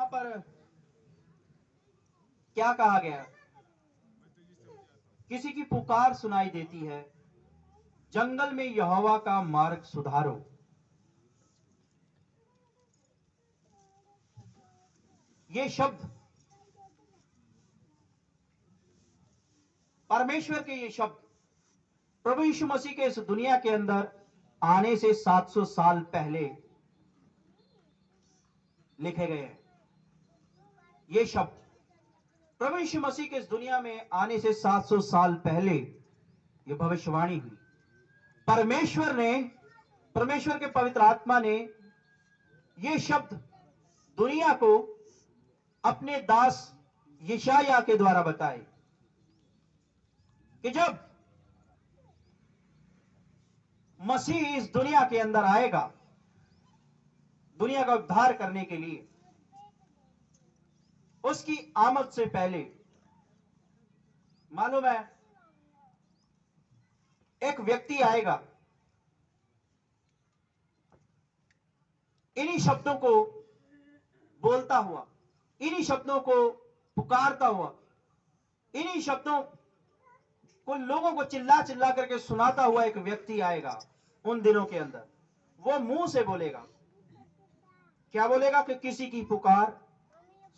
वहां पर क्या कहा गया? किसी की पुकार सुनाई देती है, जंगल में यहोवा का मार्ग सुधारो। ये शब्द, परमेश्वर के ये शब्द प्रभु यीशु मसीह के इस दुनिया के अंदर आने से 700 साल पहले लिखे गए हैं। ये शब्द प्रभु यीशु मसीह के इस दुनिया में आने से 700 साल पहले ये भविष्यवाणी हुई। परमेश्वर के पवित्र आत्मा ने ये शब्द दुनिया को अपने दास यशायाह के द्वारा बताए कि जब मसीह इस दुनिया के अंदर आएगा, दुनिया का उद्धार करने के लिए, उसकी आमद से पहले मालूम है एक व्यक्ति आएगा, इन्हीं शब्दों को बोलता हुआ, इन्हीं शब्दों को पुकारता हुआ, इन्हीं शब्दों को लोगों को चिल्ला चिल्ला करके सुनाता हुआ एक व्यक्ति आएगा उन दिनों के अंदर। वो मुंह से बोलेगा, क्या बोलेगा? कि किसी की पुकार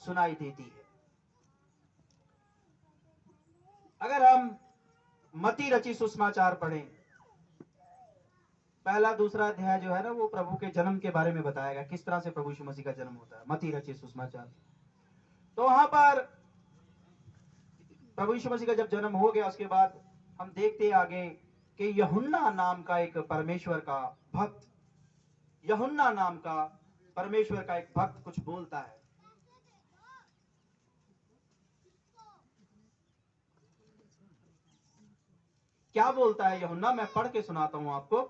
सुनाई देती है। अगर हम मत्ती रचित सुसमाचार पढ़ें, पहला दूसरा अध्याय जो है ना, वो प्रभु के जन्म के बारे में बताएगा, किस तरह से प्रभु यीशु मसीह का जन्म होता है। मत्ती रचित सुसमाचार, तो वहां पर प्रभु यीशु मसीह का जब जन्म हो गया, उसके बाद हम देखते आगे कि यूहन्ना नाम का एक परमेश्वर का भक्त, यूहन्ना नाम का परमेश्वर का एक भक्त कुछ बोलता है। क्या बोलता है यूहन्ना? मैं पढ़ के सुनाता हूं आपको।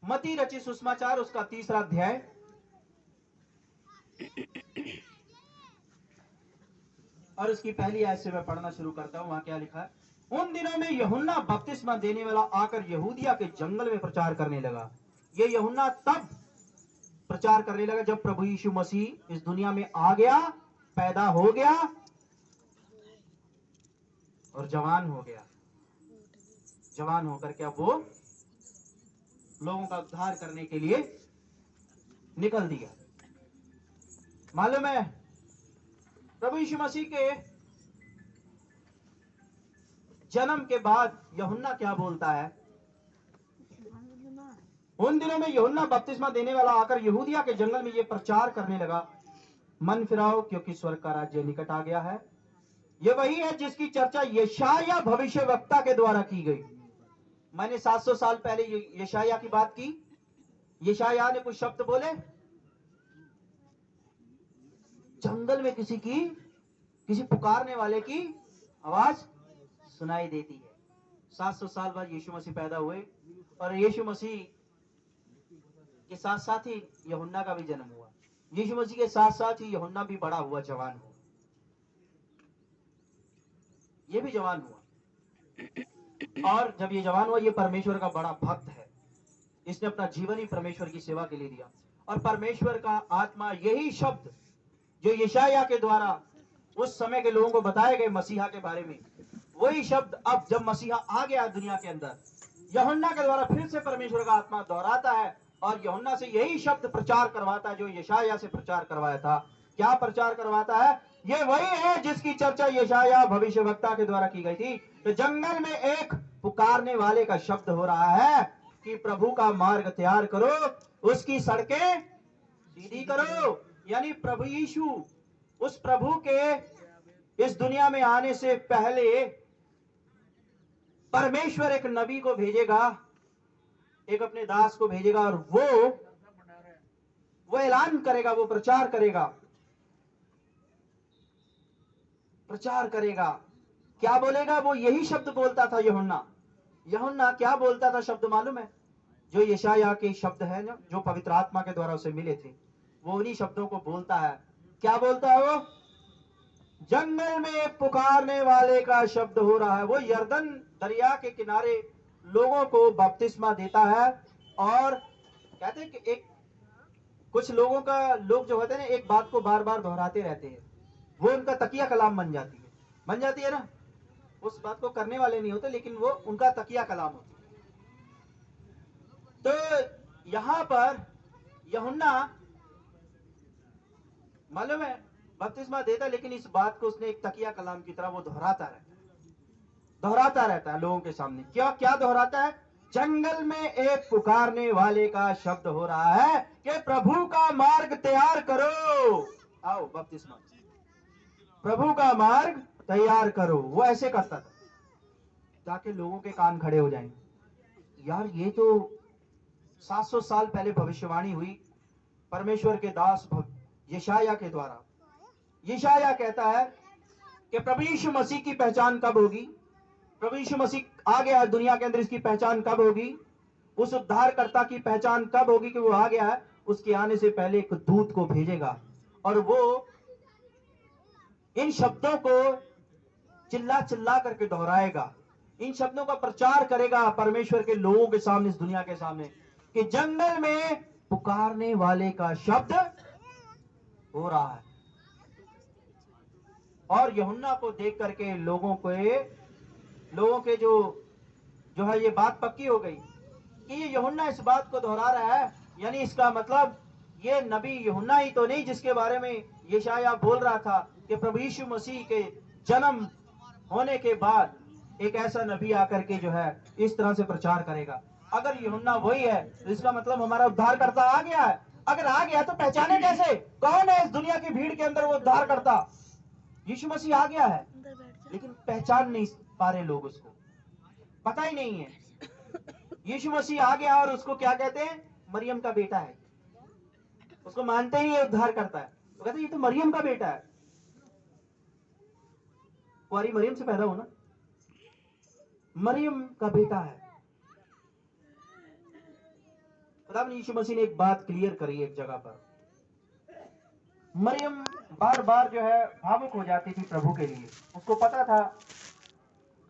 मत्ती रचित सुसमाचार, उसका 3रा अध्याय, और उसकी पहली आयत से मैं पढ़ना शुरू करता हूं। वहां क्या लिखा है? उन दिनों में यूहन्ना बपतिस्मा देने वाला आकर यहूदिया के जंगल में प्रचार करने लगा। ये यूहन्ना तब प्रचार करने लगा जब प्रभु यीशु मसीह इस दुनिया में आ गया, पैदा हो गया और जवान हो गया। जवान होकर के अब वो लोगों का उद्धार करने के लिए निकल दिया। मालूम है प्रभु यीशु मसीह के जन्म के बाद यूहन्ना क्या बोलता है? उन दिनों में यूहन्ना बपतिस्मा देने वाला आकर यहूदिया के जंगल में ये प्रचार करने लगा, मन फिराओ क्योंकि स्वर्ग का राज्य निकट आ गया है। ये वही है जिसकी चर्चा यशायाह भविष्यवक्ता के द्वारा की गई। मैंने 700 साल पहले यशायाह की बात की। यशायाह ने कुछ शब्द बोले, जंगल में किसी पुकारने वाले की आवाज सुनाई देती है। 700 साल बाद यीशु मसीह पैदा हुए और यीशु मसीह के साथ साथ ही यूहन्ना का भी जन्म हुआ। यीशु मसीह के साथ साथ ही यूहन्ना भी बड़ा हुआ, जवान हुआ, ये भी जवान हुआ। और जब ये जवान हुआ, ये परमेश्वर का बड़ा भक्त है, इसने अपना जीवन ही परमेश्वर की सेवा के लिए दिया। और परमेश्वर का आत्मा यही शब्द जो यशायाह के द्वारा उस समय के लोगों को बताए गए मसीहा के बारे में, वही शब्द अब जब मसीहा आ गया दुनिया के अंदर, यूहन्ना के द्वारा फिर से परमेश्वर का आत्मा दोहराता है और यूहन्ना से यही शब्द प्रचार करवाता है जो यशायाह से प्रचार करवाया था। क्या प्रचार करवाता है? ये वही है जिसकी चर्चा यशायाह भविष्यवक्ता के द्वारा की गई थी। तो जंगल में एक पुकारने वाले का शब्द हो रहा है कि प्रभु का मार्ग तैयार करो, उसकी सड़कें सीधी करो। यानी प्रभु यीशु, उस प्रभु के इस दुनिया में आने से पहले परमेश्वर एक नबी को भेजेगा, एक अपने दास को भेजेगा और वो ऐलान करेगा, वो प्रचार करेगा। क्या बोलेगा? वो यही शब्द बोलता था यूहन्ना क्या बोलता था शब्द मालूम है? जो यशायाह के शब्द है ना, जो पवित्र आत्मा के द्वारा उसे मिले थे, वो उन्हीं शब्दों को बोलता है। क्या बोलता है वो? जंगल में पुकारने वाले का शब्द हो रहा है। वो यरदन दरिया के किनारे लोगों को बपतिस्मा देता है। और कहते हैं कि एक कुछ लोग जो होते हैं ना, एक बात को बार बार दोहराते रहते हैं, वो उनका तकिया कलाम बन जाती है ना। उस बात को करने वाले नहीं होते, लेकिन वो उनका तकिया कलाम होता है। तो यहां पर यूहन्ना मालूम है बपतिस्मा देता, लेकिन इस बात को उसने एक तकिया कलाम की तरह वो दोहराता रहता है लोगों के सामने। क्या दोहराता है? जंगल में एक पुकारने वाले का शब्द हो रहा है कि प्रभु का मार्ग तैयार करो। आओ बपतिस्मा, प्रभु का मार्ग तैयार करो। वो ऐसे करता था ताकि लोगों के कान खड़े हो जाएं। यार ये तो 700 साल पहले भविष्यवाणी हुई परमेश्वर के दास यशाया के द्वारा। यशाया कहता है कि प्रभु यीशु मसीह की पहचान कब होगी? प्रभु यीशु मसीह आ गया है दुनिया के अंदर, इसकी पहचान कब होगी? उस उद्धारकर्ता की पहचान कब होगी कि वो आ गया है? उसके आने से पहले एक दूत को भेजेगा और वो इन शब्दों को चिल्ला चिल्ला करके दोहराएगा, इन शब्दों का प्रचार करेगा परमेश्वर के लोगों के सामने, इस दुनिया के सामने, कि जंगल में पुकारने वाले का शब्द हो रहा है। और यूहन्ना को देख करके लोगों के जो है ये बात पक्की हो गई कि ये यूहन्ना इस बात को दोहरा रहा है, यानी इसका मतलब ये नबी यूहन्ना ही तो नहीं जिसके बारे में यशाया बोल रहा था कि प्रभु यीशु मसीह के जन्म होने के बाद एक ऐसा नबी आकर के जो है इस तरह से प्रचार करेगा। अगर यूहन्ना वही है तो इसका मतलब हमारा उद्धारकर्ता आ गया है। अगर आ गया तो पहचाने कैसे? कौन है इस दुनिया की भीड़ के अंदर वो उद्धारकर्ता? यीशु मसीह आ गया है, लेकिन पहचान नहीं पा रहे लोग, उसको पता ही नहीं है। यीशु मसीह आ गया और उसको क्या कहते हैं? मरियम का बेटा है। उसको मानते ही उद्धार करता है, तो कहते हैं ये तो मरियम का बेटा है। कुंवारी मरियम से पैदा होना, मरियम का बेटा है। यीशु मसीह ने एक बात क्लियर करी एक जगह पर। मरियम बार बार जो है भावुक हो जाती थी प्रभु के लिए। उसको पता था,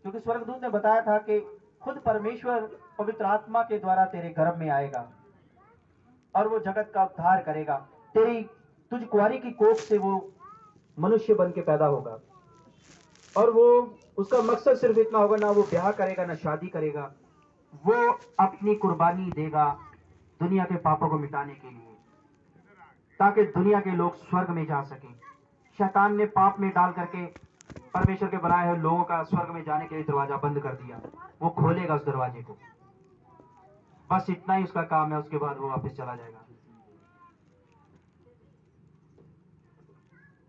क्योंकि स्वर्गदूत ने बताया था कि खुद परमेश्वर पवित्र आत्मा के द्वारा तेरे गर्भ में आएगा और वो जगत का उद्धार करेगा। तुझ कुंवारी की कोख से वो मनुष्य बन के पैदा होगा और वो उसका मकसद सिर्फ इतना होगा, ना वो ब्याह करेगा ना शादी करेगा, वो अपनी कुर्बानी देगा दुनिया के पापों को मिटाने के लिए, ताकि दुनिया के लोग स्वर्ग में जा सकें। शैतान ने पाप में डाल करके परमेश्वर के बनाए हुए लोगों का स्वर्ग में जाने के लिए दरवाजा बंद कर दिया। वो खोलेगा उस दरवाजे को, बस इतना ही उसका काम है। उसके बाद वो वापस चला जाएगा।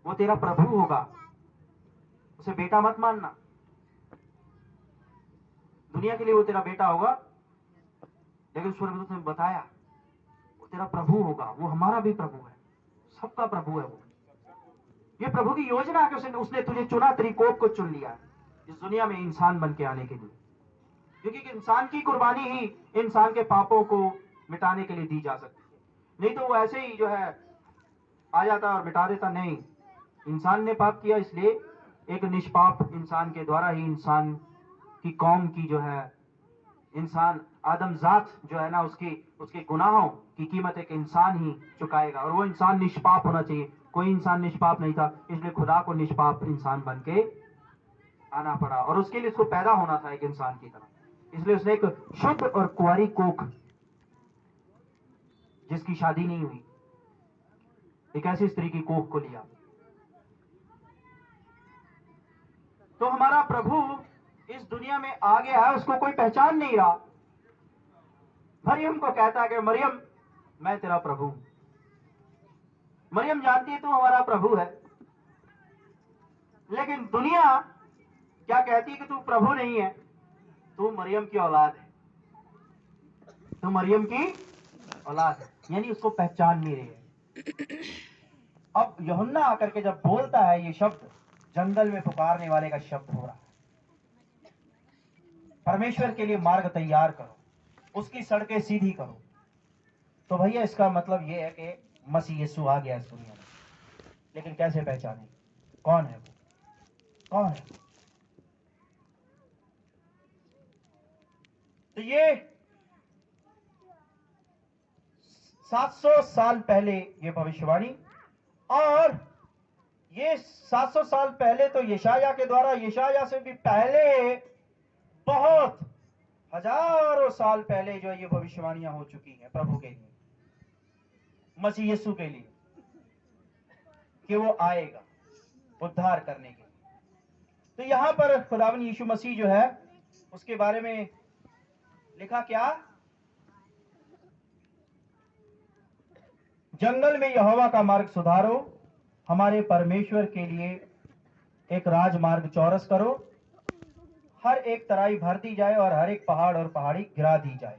वो तेरा प्रभु होगा, उसे बेटा मत मानना। दुनिया के लिए वो तेरा बेटा होगा, लेकिन स्वर्गदूत ने बताया वो तेरा प्रभु होगा। वो हमारा भी प्रभु है, सबका प्रभु है वो। ये प्रभु की योजना है कि उसने तुझे चुना, तेरी कोख को चुन लिया इस दुनिया में इंसान बन के आने के लिए, क्योंकि इंसान की कुर्बानी ही इंसान के पापों को मिटाने के लिए दी जा सकती है। नहीं तो वो ऐसे ही जो है आ जाता और मिटा देता। नहीं, इंसान ने पाप किया, इसलिए एक निष्पाप इंसान के द्वारा ही इंसान की कौम की जो है इंसान आदम जात जो है ना, उसके गुनाहों की कीमत एक इंसान ही चुकाएगा। और वो इंसान निष्पाप होना चाहिए। कोई इंसान निष्पाप नहीं था, इसलिए खुदा को निष्पाप इंसान बन के आना पड़ा और उसके लिए उसको पैदा होना था एक इंसान की तरह। इसलिए उसने एक शुद्ध और कुंवारी कोख, जिसकी शादी नहीं हुई, एक ऐसी स्त्री की कोख को लिया। तो हमारा प्रभु इस दुनिया में आ गया है, उसको कोई पहचान नहीं रहा। मरियम को कहता है कि मरियम, मैं तेरा प्रभु हूं। मरियम जानती है तू हमारा प्रभु है, लेकिन दुनिया क्या कहती है कि तू प्रभु नहीं है, तू मरियम की औलाद है, तू मरियम की औलाद है, यानी उसको पहचान नहीं रही है। अब यूहन्ना आकर के जब बोलता है ये शब्द, जंगल में पुकारने वाले का शब्द हो रहा है, परमेश्वर के लिए मार्ग तैयार करो, उसकी सड़कें सीधी करो। तो भैया इसका मतलब यह है कि मसीह यीशु आ गया इस दुनिया में, लेकिन कैसे पहचाने कौन है वो? कौन है? तो ये 700 साल पहले ये भविष्यवाणी, और ये 700 साल पहले तो यशाया के द्वारा, यशाया से भी पहले बहुत हजारों साल पहले जो ये भविष्यवाणियां हो चुकी हैं प्रभु के लिए, मसीह यीशु के लिए, कि वो आएगा उद्धार करने के लिए। तो यहां पर खुदावन यीशु मसीह जो है उसके बारे में लिखा क्या? जंगल में यहोवा का मार्ग सुधारो, हमारे परमेश्वर के लिए एक राजमार्ग चौरस करो, हर एक तराई भर दी जाए और हर एक पहाड़ और पहाड़ी गिरा दी जाए।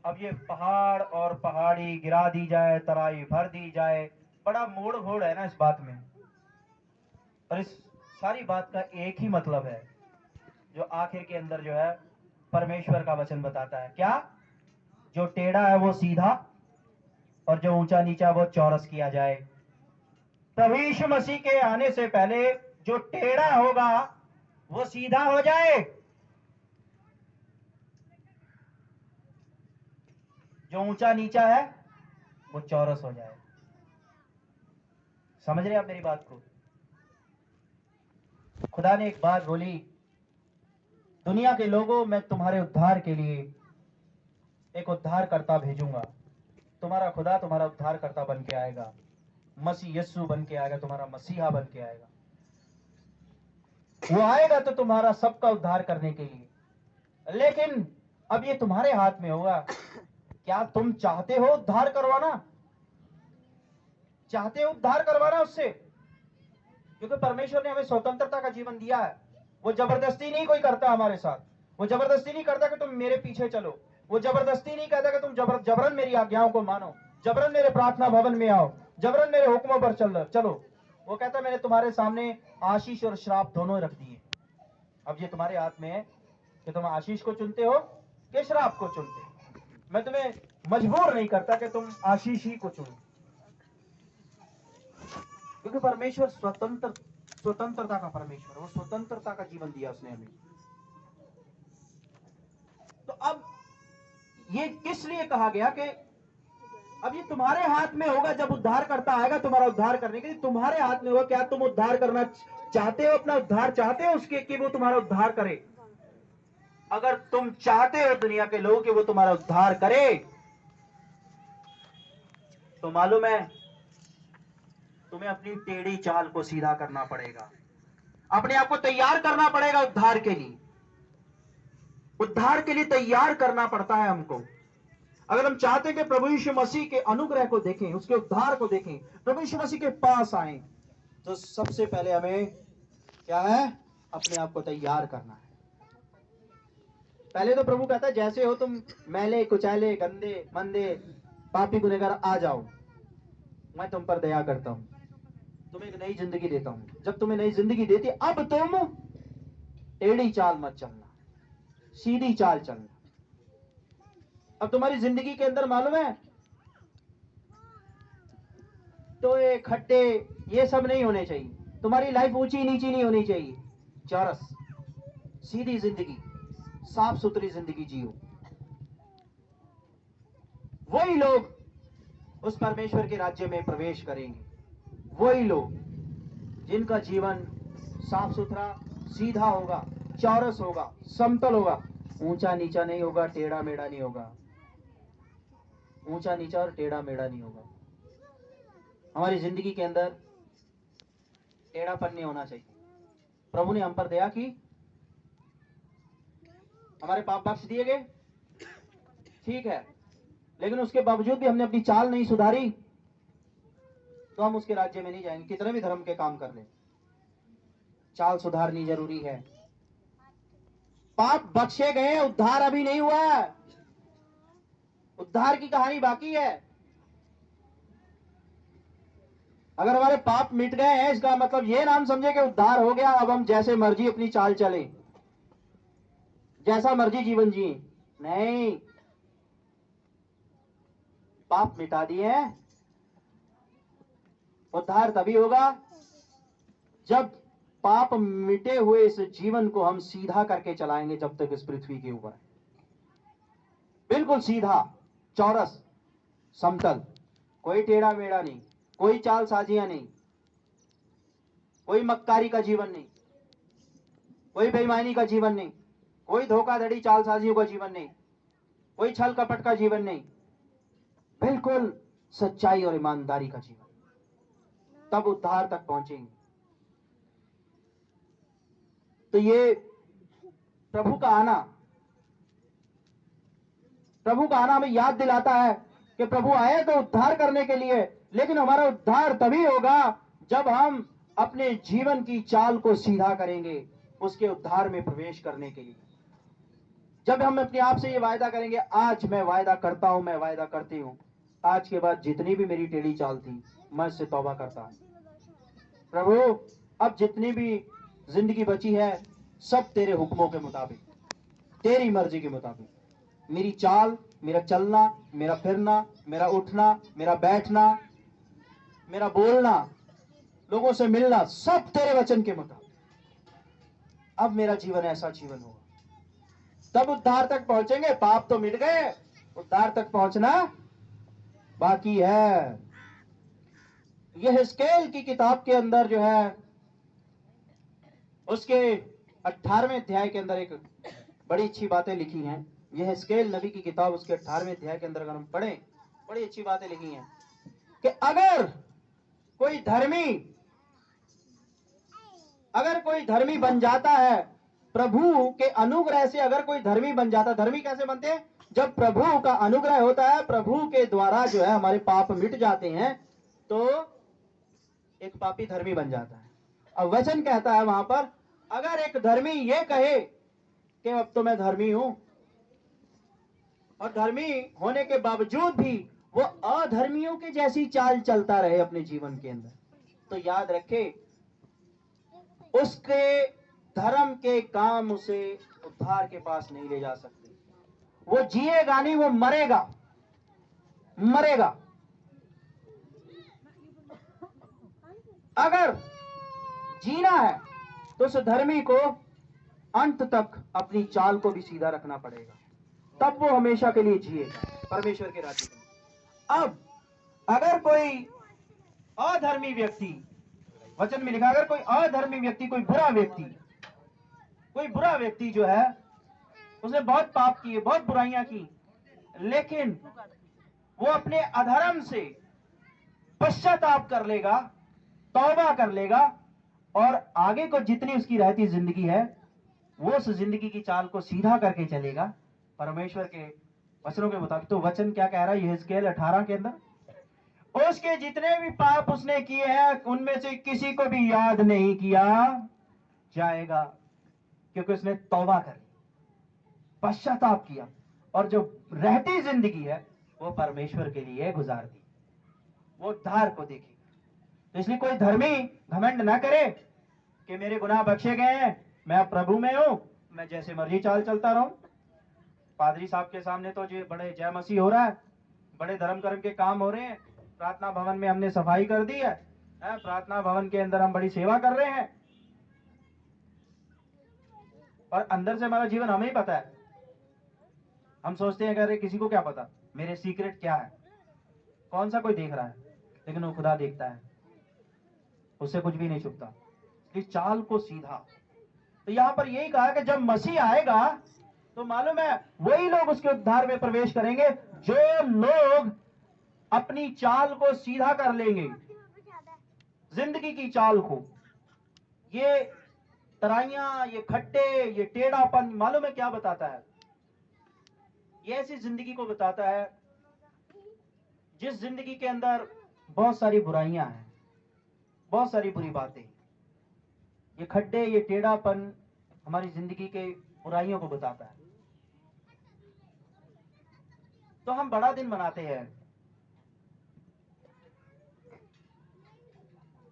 अब ये पहाड़ और पहाड़ी गिरा दी जाए, तराई भर दी जाए, बड़ा मोड़ घोड़ है ना इस बात में, और इस सारी बात का एक ही मतलब है जो आखिर के अंदर जो है परमेश्वर का वचन बताता है। क्या? जो टेढ़ा है वो सीधा और जो ऊंचा नीचा वो चौरस किया जाए। प्रभु यीशु मसीह के आने से पहले जो टेढ़ा होगा वो सीधा हो जाए, जो ऊंचा नीचा है वो चौरस हो जाए। समझ रहे आप मेरी बात को? खुदा ने एक बात बोली, दुनिया के लोगों, मैं तुम्हारे उद्धार के लिए एक उद्धारकर्ता भेजूंगा। तुम्हारा खुदा तुम्हारा उद्धारकर्ता बन के आएगा, मसीह यीशु बन के आएगा, तुम्हारा मसीहा बन के आएगा। वो आएगा तो तुम्हारा सबका उद्धार करने के लिए। लेकिन अब ये तुम्हारे हाथ में होगा। क्या तुम चाहते हो उद्धार करवाना? चाहते हो उद्धार करवाना उससे? क्योंकि परमेश्वर ने हमें स्वतंत्रता का जीवन दिया है। वो जबरदस्ती नहीं कोई करता हमारे साथ। वो जबरदस्ती नहीं करता कि तुम मेरे पीछे चलो। वो जबरदस्ती नहीं कहता कि तुम जबरन मेरी आज्ञाओं को मानो, जबरन मेरे प्रार्थना भवन में आओ, जबरन मेरे हुक्मों पर चलो। वो कहता मैंने तुम्हारे सामने आशीष और श्राप दोनों रख दिए। अब ये तुम्हारे हाथ में है कि तुम आशीष को चुनते हो कि श्राप को चुनते हो। मैं तुम्हें मजबूर नहीं करता कि तुम आशीष ही को चुनो, क्योंकि परमेश्वर स्वतंत्रता का परमेश्वर, वो स्वतंत्रता का जीवन दिया उसने हमें। तो अब ये किस लिए कहा गया कि अब ये तुम्हारे हाथ में होगा, जब उद्धार करता आएगा तुम्हारा उद्धार करने के लिए तुम्हारे हाथ में होगा। क्या तुम उद्धार करना चाहते हो? अपना उद्धार चाहते हो उसके कि वो तुम्हारा उद्धार करे? अगर तुम चाहते हो दुनिया के लोग कि वो तुम्हारा उद्धार करे, तो मालूम है तुम्हें अपनी टेढ़ी चाल को सीधा करना पड़ेगा, अपने आप को तैयार करना पड़ेगा उद्धार के लिए। उद्धार के लिए तैयार करना पड़ता है हमको। अगर हम चाहते हैं कि प्रभु यीशु मसीह के अनुग्रह को देखें, उसके उद्धार को देखें, प्रभु यीशु मसीह के पास आए, तो सबसे पहले हमें क्या है? अपने आप को तैयार करना है। पहले तो प्रभु कहता है जैसे हो तुम, मैले कुचैले गंदे मंदे पापी गुनहगार, आ जाओ, मैं तुम पर दया करता हूं, तुम्हें एक नई जिंदगी देता हूं। जब तुम्हें नई जिंदगी देती, अब तुम टेढ़ी चाल मत चलना, सीधी चाल चलना। अब तुम्हारी जिंदगी के अंदर मालूम है तो ये खड्डे ये सब नहीं होने चाहिए। तुम्हारी लाइफ ऊंची नीची नहीं होनी चाहिए, चौरस सीधी जिंदगी, साफ सुथरी जिंदगी जियो। वही लोग उस परमेश्वर के राज्य में प्रवेश करेंगे, वही लोग जिनका जीवन साफ सुथरा, सीधा होगा, चौरस होगा, समतल होगा, ऊंचा नीचा नहीं होगा, टेढ़ा मेढ़ा नहीं होगा। ऊंचा नीचा और टेढ़ा मेढ़ा नहीं होगा। हमारी जिंदगी के अंदर टेढ़ापन नहीं होना चाहिए। प्रभु ने हम पर दया की, हमारे पाप बख्श दिए गए, ठीक है, लेकिन उसके बावजूद भी हमने अपनी चाल नहीं सुधारी, तो हम उसके राज्य में नहीं जाएंगे। कितने भी धर्म के काम कर ले, चाल सुधारनी जरूरी है। पाप बख्शे गए, उद्धार अभी नहीं हुआ है। उद्धार की कहानी बाकी है। अगर हमारे पाप मिट गए हैं, इसका मतलब ये नाम समझे कि उद्धार हो गया, अब हम जैसे मर्जी अपनी चाल चले, जैसा मर्जी जीवन जिए। नहीं, पाप मिटा दिए हैं। उद्धार तभी होगा जब पाप मिटे हुए इस जीवन को हम सीधा करके चलाएंगे, जब तक इस पृथ्वी के ऊपर। बिल्कुल सीधा, चौरस, समतल, कोई टेढ़ा मेढ़ा नहीं, कोई चाल साजियां नहीं, कोई मक्कारी का जीवन नहीं, कोई बेईमानी का जीवन नहीं, कोई धोखाधड़ी चालसाजियों का जीवन नहीं, कोई छल कपट का जीवन नहीं, बिल्कुल सच्चाई और ईमानदारी का जीवन। तब उद्धार तक पहुंचेंगे। तो ये प्रभु का आना हमें याद दिलाता है कि प्रभु आए तो उद्धार करने के लिए, लेकिन हमारा उद्धार तभी होगा जब हम अपने जीवन की चाल को सीधा करेंगे उसके उद्धार में प्रवेश करने के लिए। जब हम अपने आप से ये वायदा करेंगे, आज मैं वायदा करता हूं, मैं वायदा करती हूं, आज के बाद जितनी भी मेरी टेढ़ी चाल थी मैं इससे तौबा करता हूं। प्रभु अब जितनी भी जिंदगी बची है सब तेरे हुक्मों के मुताबिक, तेरी मर्जी के मुताबिक, मेरी चाल, मेरा चलना, मेरा फिरना, मेरा उठना, मेरा बैठना, मेरा बोलना, लोगों से मिलना, सब तेरे वचन के मुताबिक। अब मेरा जीवन ऐसा जीवन होगा, तब उद्धार तक पहुंचेंगे। पाप तो मिट गए, उद्धार तक पहुंचना बाकी है। यह हिजकेल की किताब के अंदर जो है उसके 18वें अध्याय के अंदर एक बड़ी अच्छी बातें लिखी हैं। यह हिजकेल नबी की किताब उसके 18वें अध्याय के अंदर अगर हम पढ़ें, बड़ी अच्छी बातें लिखी हैं कि अगर कोई धर्मी बन जाता है, प्रभु के अनुग्रह से अगर कोई धर्मी बन जाता है। धर्मी कैसे बनते हैं? जब प्रभु का अनुग्रह होता है, प्रभु के द्वारा जो है हमारे पाप मिट जाते हैं, तो एक पापी धर्मी बन जाता है। अब वचन कहता है वहां पर, अगर एक धर्मी ये कहे कि अब तो मैं धर्मी हूं, और धर्मी होने के बावजूद भी वो अधर्मियों के जैसी चाल चलता रहे अपने जीवन के अंदर, तो याद रखे उसके धर्म के काम उसे उद्धार के पास नहीं ले जा सकते। वो जिएगा नहीं, वो मरेगा। अगर जीना है तो उस धर्मी को अंत तक अपनी चाल को भी सीधा रखना पड़ेगा, तब वो हमेशा के लिए जिएगा परमेश्वर के राज्य में। अब अगर कोई अधर्मी व्यक्ति, वचन में लिखा, अगर कोई अधर्मी व्यक्ति, कोई बुरा व्यक्ति जो है, उसने बहुत पाप किए, बहुत बुराइयां की, लेकिन वो अपने अधर्म से पश्चाताप कर लेगा, तौबा कर लेगा, और आगे को जितनी उसकी रहती जिंदगी है वो उस जिंदगी की चाल को सीधा करके चलेगा परमेश्वर के वचनों के मुताबिक। तो वचन क्या कह रहा है यहेजकेल 18 के अंदर? उसके जितने भी पाप उसने किए हैं उनमें से किसी को भी याद नहीं किया जाएगा, क्योंकि उसने तौबा कर ली, पश्चाताप किया, और जो रहती जिंदगी है वो परमेश्वर के लिए गुजार दी, वो उद्धार को देखेगा। तो इसलिए कोई धर्मी घमंड ना करे कि मेरे गुनाह बख्शे गए हैं, मैं अब प्रभु में हूं, मैं जैसे मर्जी चाल चलता रहूं। पादरी साहब के सामने तो जो बड़े जय मसीह हो रहा है, बड़े धर्म कर्म के काम हो रहे हैं, प्रार्थना भवन में हमने सफाई कर दी है, प्रार्थना भवन के अंदर हम बड़ी सेवा कर रहे हैं, और अंदर से हमारा जीवन हमें ही पता है। हम सोचते हैं कि अरे किसी को क्या पता मेरे सीक्रेट क्या है, कौन सा कोई देख रहा है, लेकिन वो खुदा देखता है, उससे कुछ भी नहीं छुपता। इस चाल को सीधा। तो यहां पर यही कहा कि जब मसीह आएगा तो मालूम है वही लोग उसके उद्धार में प्रवेश करेंगे जो लोग अपनी चाल को सीधा कर लेंगे, जिंदगी की चाल को। ये तराइयां, ये खट्टे, ये टेढ़ापन मालूम है क्या बताता है? ये ऐसी जिंदगी को बताता है जिस जिंदगी के अंदर बहुत सारी बुराइयां हैं, बहुत सारी बुरी बातें। ये खड्डे, ये टेढ़ापन हमारी जिंदगी के बुराइयों को बताता है। तो हम बड़ा दिन मनाते हैं,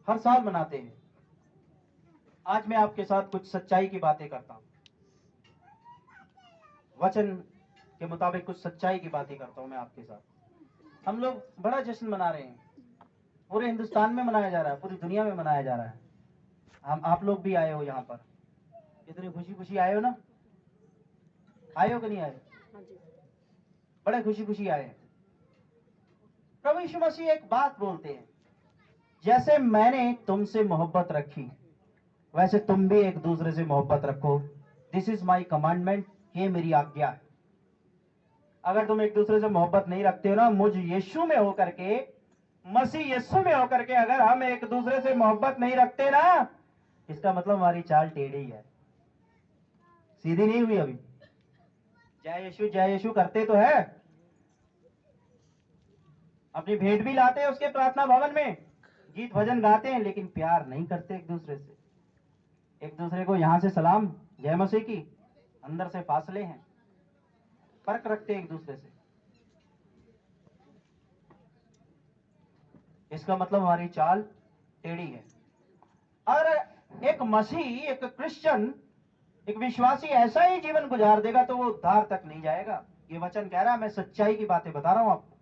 हर साल मनाते हैं। आज मैं आपके साथ कुछ सच्चाई की बातें करता हूं, वचन के मुताबिक कुछ सच्चाई की बातें करता हूं मैं आपके साथ। हम लोग बड़ा जश्न मना रहे हैं, पूरे हिंदुस्तान में मनाया जा रहा है, पूरी दुनिया में मनाया जा रहा है। आप लोग भी आए हो यहाँ पर, इतनी खुशी खुशी आए हो ना? आए हो कि नहीं आए? बड़े खुशी खुशी आए हैं। प्रभु यीशु मसीह एक बात बोलते हैं, जैसे मैंने तुमसे मोहब्बत रखी वैसे तुम भी एक दूसरे से मोहब्बत रखो। दिस इज माई कमांडमेंट, ये मेरी आज्ञा है। अगर तुम एक दूसरे से मोहब्बत नहीं रखते हो ना, मुझ यीशु में होकर के, मसीह यीशु में होकर के अगर हम एक दूसरे से मोहब्बत नहीं रखते ना, इसका मतलब हमारी चाल टेढ़ी है, सीधी नहीं हुई। अभी जय यीशु करते तो है, अपनी भेंट भी लाते हैं उसके प्रार्थना भवन में, गीत भजन गाते हैं, लेकिन प्यार नहीं करते एक दूसरे से। एक दूसरे को यहां से सलाम जय मसीह की, अंदर से फासले हैं, फर्क रखते एक दूसरे से। इसका मतलब हमारी चाल टेढ़ी है। अगर एक मसीह, एक क्रिश्चियन, एक विश्वासी ऐसा ही जीवन गुजार देगा तो वो उद्धार तक नहीं जाएगा। ये वचन कह रहा है, मैं सच्चाई की बातें बता रहा हूं आपको।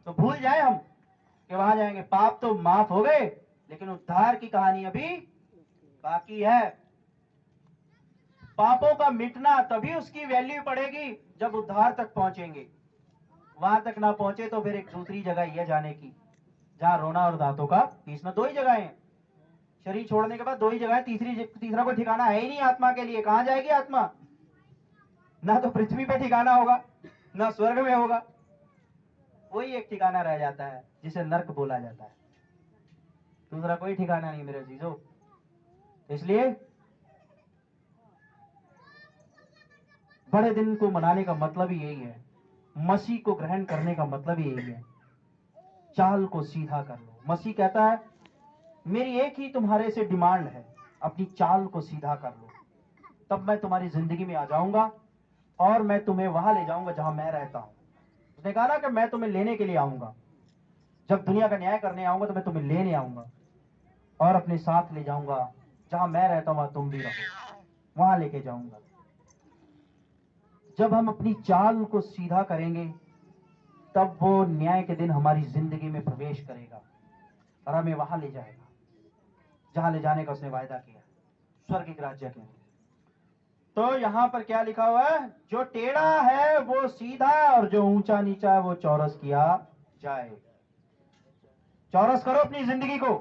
तो भूल जाए हम कि वहां जाएंगे, पाप तो माफ हो गए, लेकिन उद्धार की कहानी अभी बाकी है। पापों का मिटना तभी उसकी वैल्यू पड़ेगी जब उद्धार तक पहुंचेंगे। वहां तक ना पहुंचे तो फिर एक दूसरी जगह ही है जाने की, जहां रोना और दांतों का पीसना। दो ही जगह है, शरीर छोड़ने के बाद दो ही जगह है, तीसरा कोई ठिकाना है ही नहीं आत्मा के लिए। कहां जाएगी आत्मा? ना तो पृथ्वी पे ठिकाना होगा, ना स्वर्ग में होगा। वही एक ठिकाना रह जाता है जिसे नर्क बोला जाता है, दूसरा कोई ठिकाना नहीं मेरे अजीजों। इसलिए बड़े दिन को मनाने का मतलब ही यही है, मसीह को ग्रहण करने का मतलब ही यही है। चाल को सीधा कर लो। मसीह कहता है, मेरी एक ही तुम्हारे से डिमांड है, अपनी चाल को सीधा कर लो, तब मैं तुम्हारी जिंदगी में आ जाऊंगा और मैं तुम्हें वहां ले जाऊंगा जहां मैं रहता हूं। उसने कहा ना कि मैं तुम्हें लेने के लिए आऊंगा, जब दुनिया का न्याय करने आऊंगा तो मैं तुम्हें लेने आऊंगा और अपने साथ ले जाऊंगा, जहां मैं रहता हूं वहां तुम भी रहो, वहां लेके जाऊंगा। जब हम अपनी चाल को सीधा करेंगे तब वो न्याय के दिन हमारी जिंदगी में प्रवेश करेगा और हमें वहां ले जाएगा जहां ले जाने का उसने वायदा किया, स्वर्ग राज्य के लिए। तो यहां पर क्या लिखा हुआ है? जो टेढ़ा है वो सीधा और जो ऊंचा नीचा है वो चौरस किया जाए। चौरस करो अपनी जिंदगी को।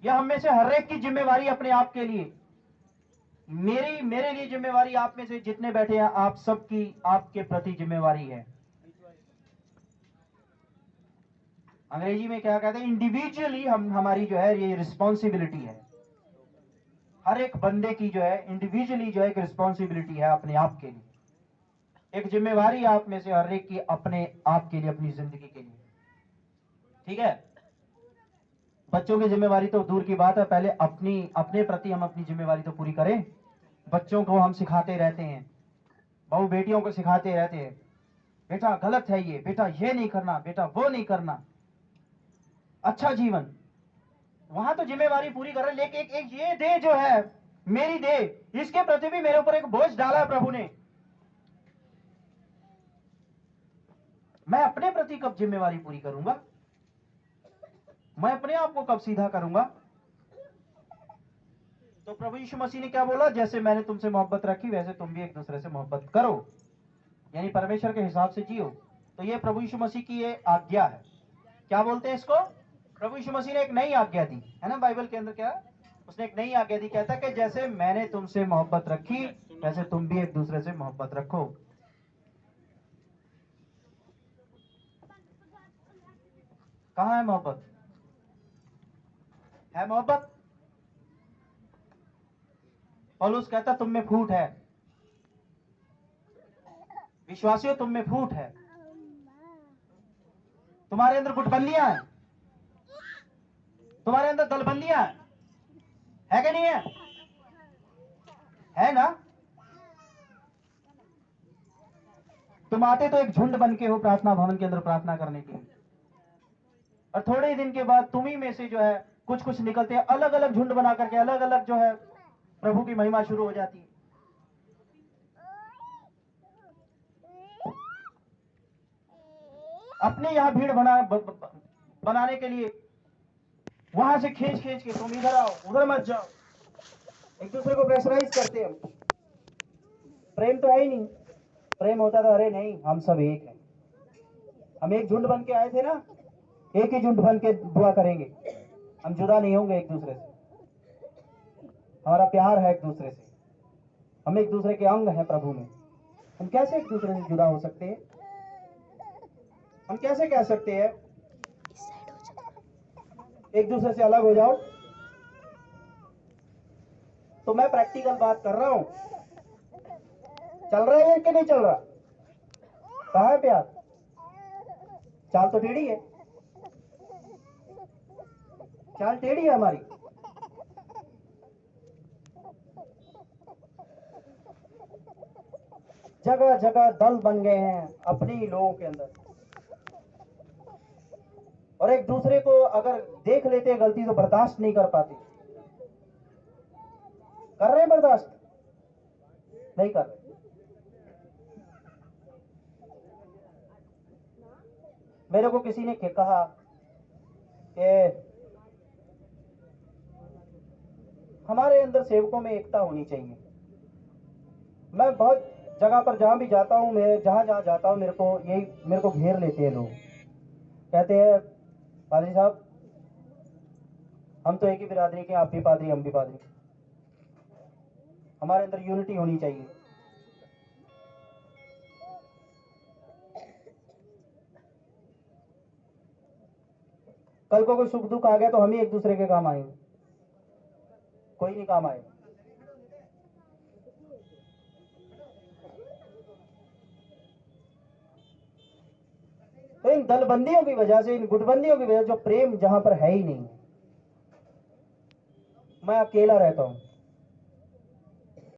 यह हम में से हर एक की जिम्मेवारी अपने आप के लिए, मेरे लिए जिम्मेवारी, आप में से जितने बैठे हैं आप सबकी, आपके प्रति जिम्मेवारी है। अंग्रेजी में क्या कहते हैं? इंडिविजुअली हमारी जो है ये रिस्पॉन्सिबिलिटी है। हर एक बंदे की जो है इंडिविजुअली जो है एक रिस्पॉन्सिबिलिटी है अपने आप के लिए, एक जिम्मेवारी आप में से हर एक की अपने आप के लिए, अपनी जिंदगी के लिए। ठीक है, बच्चों की जिम्मेवारी तो दूर की बात है, पहले अपने प्रति हम अपनी जिम्मेवारी तो पूरी करें। बच्चों को हम सिखाते रहते हैं, बहू बेटियों को सिखाते रहते हैं, बेटा गलत है ये, बेटा ये नहीं करना, बेटा वो नहीं करना, अच्छा जीवन। वहां तो जिम्मेवारी पूरी कर रहे, लेकिन एक ये दे जो है मेरी दे, इसके प्रति भी मेरे ऊपर एक बोझ डाला है प्रभु ने। मैं अपने प्रति कब जिम्मेवारी पूरी करूंगा? मैं अपने आप को कब सीधा करूंगा? तो प्रभु यीशु मसीह ने क्या बोला? जैसे मैंने तुमसे मोहब्बत रखी वैसे तुम भी एक दूसरे से मोहब्बत करो, यानी परमेश्वर के हिसाब से जियो। तो ये प्रभु यीशु मसीह की ये आज्ञा है। क्या बोलते हैं इसको? प्रभु यीशु मसीह ने एक नई आज्ञा दी है ना, बाइबल के अंदर क्या है? उसने एक नई आज्ञा दी, कहता है कि जैसे मैंने तुमसे मोहब्बत रखी वैसे तुम भी एक दूसरे से मोहब्बत रखो। कहां है मोहब्बत? है मोहब्बत? पौलुस कहता तुम में फूट है, विश्वासियों तुम में फूट है, तुम्हारे अंदर गुटबंदियां हैं, तुम्हारे अंदर दलबंदियां है कि नहीं है? है ना? तुम आते तो एक झुंड बन के हो प्रार्थना भवन के अंदर प्रार्थना करने के लिए, और थोड़े ही दिन के बाद तुम ही में से जो है कुछ कुछ निकलते हैं, अलग अलग झुंड बना करके अलग अलग जो है प्रभु की महिमा शुरू हो जाती है। अपने यहां भीड़ बनाने के लिए वहां से खींच खींच के तुम इधर आओ उधर मत जाओ, एक दूसरे को प्रेशराइज करते हैं। प्रेम तो है ही नहीं, प्रेम होता था, अरे नहीं हम सब एक हैं, हम एक झुंड बन के आए थे ना, एक ही झुंड बन के दुआ करेंगे, हम जुदा नहीं होंगे एक दूसरे से, हमारा प्यार है एक दूसरे से, हम एक दूसरे के अंग हैं प्रभु में। हम कैसे एक दूसरे से जुदा हो सकते हैं? हम कैसे कह सकते हैं एक दूसरे से अलग हो जाओ? तो मैं प्रैक्टिकल बात कर रहा हूं, चल रहा है कि नहीं चल रहा? कहां है प्यार? चाल तो टेढ़ी है, चाल टेढ़ी है हमारी। जगह जगह दल बन गए हैं अपने ही लोगों के अंदर, और एक दूसरे को अगर देख लेते हैं गलती तो बर्दाश्त नहीं कर पाते। कर रहे हैं बर्दाश्त? नहीं कर रहे। मेरे को किसी ने कहा कि हमारे अंदर सेवकों में एकता होनी चाहिए। मैं बहुत जगह पर जहां भी जाता हूं, मैं जहां जहां जाता हूं मेरे को घेर लेते हैं लोग, कहते हैं पादरी साहब हम तो एक ही बिरादरी के, आप भी पादरी हम भी पादरी, हमारे अंदर यूनिटी होनी चाहिए। कल को कोई सुख दुख आ गया तो हम ही एक दूसरे के काम आएंगे, कोई नहीं काम आएगा। तो इन दलबंदियों की वजह से, इन गुटबंदियों की वजह से जो प्रेम जहां पर है ही नहीं, मैं अकेला रहता हूं।